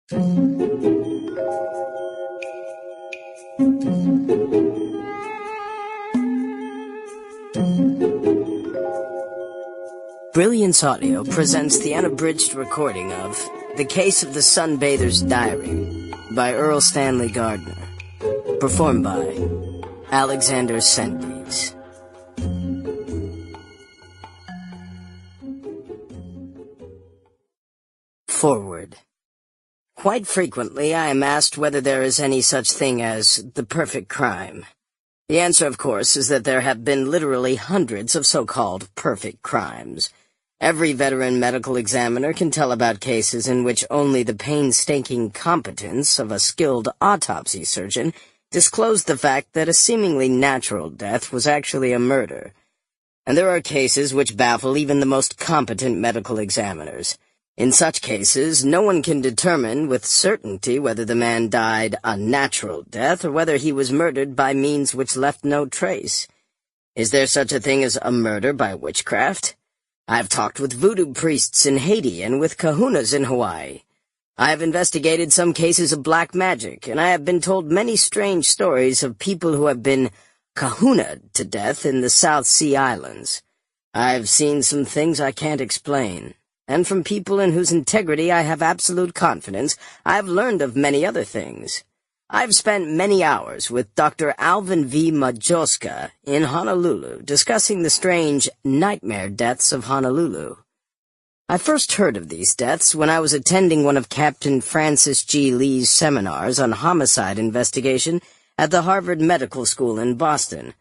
Brilliance Audio presents the unabridged recording of The Case of the Sunbather's Diary by Erle Stanley Gardner, performed by Alexander Cendese. Forward. Quite frequently I am asked whether there is any such thing as the perfect crime. The answer, of course, is that there have been literally hundreds of so-called perfect crimes. Every veteran medical examiner can tell about cases in which only the painstaking competence of a skilled autopsy surgeon disclosed the fact that a seemingly natural death was actually a murder. And there are cases which baffle even the most competent medical examiners. In such cases, no one can determine with certainty whether the man died a natural death or whether he was murdered by means which left no trace. Is there such a thing as a murder by witchcraft? I have talked with voodoo priests in Haiti and with kahunas in Hawaii. I have investigated some cases of black magic, and I have been told many strange stories of people who have been kahuna'd to death in the South Sea Islands. I have seen some things I can't explain. And from people in whose integrity I have absolute confidence, I have learned of many other things. I've spent many hours with Dr. Alvin V. Majoska in Honolulu discussing the strange nightmare deaths of Honolulu. I first heard of these deaths when I was attending one of Captain Francis G. Lee's seminars on homicide investigation at the Harvard Medical School in Boston.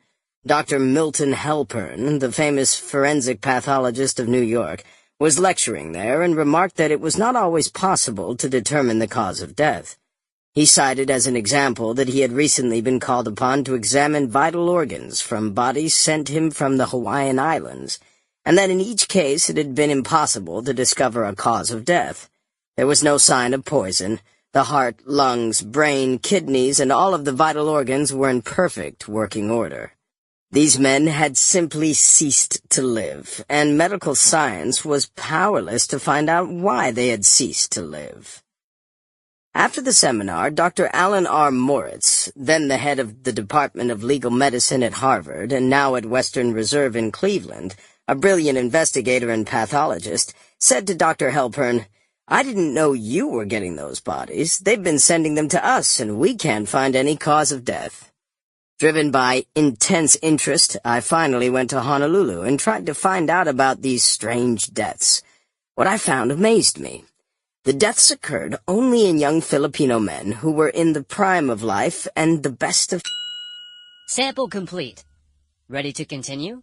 Dr. Milton Halpern, the famous forensic pathologist of New York, was lecturing there and remarked that it was not always possible to determine the cause of death. He cited as an example that he had recently been called upon to examine vital organs from bodies sent him from the Hawaiian Islands, and that in each case it had been impossible to discover a cause of death. There was no sign of poison. The heart, lungs, brain, kidneys, and all of the vital organs were in perfect working order. These men had simply ceased to live, and medical science was powerless to find out why they had ceased to live. After the seminar, Dr. Alan R. Moritz, then the head of the Department of Legal Medicine at Harvard and now at Western Reserve in Cleveland, a brilliant investigator and pathologist, said to Dr. Halpern, "I didn't know you were getting those bodies. They've been sending them to us, and we can't find any cause of death." Driven by intense interest, I finally went to Honolulu and tried to find out about these strange deaths. What I found amazed me. The deaths occurred only in young Filipino men who were in the prime of life and the best of... Sample complete. Ready to continue?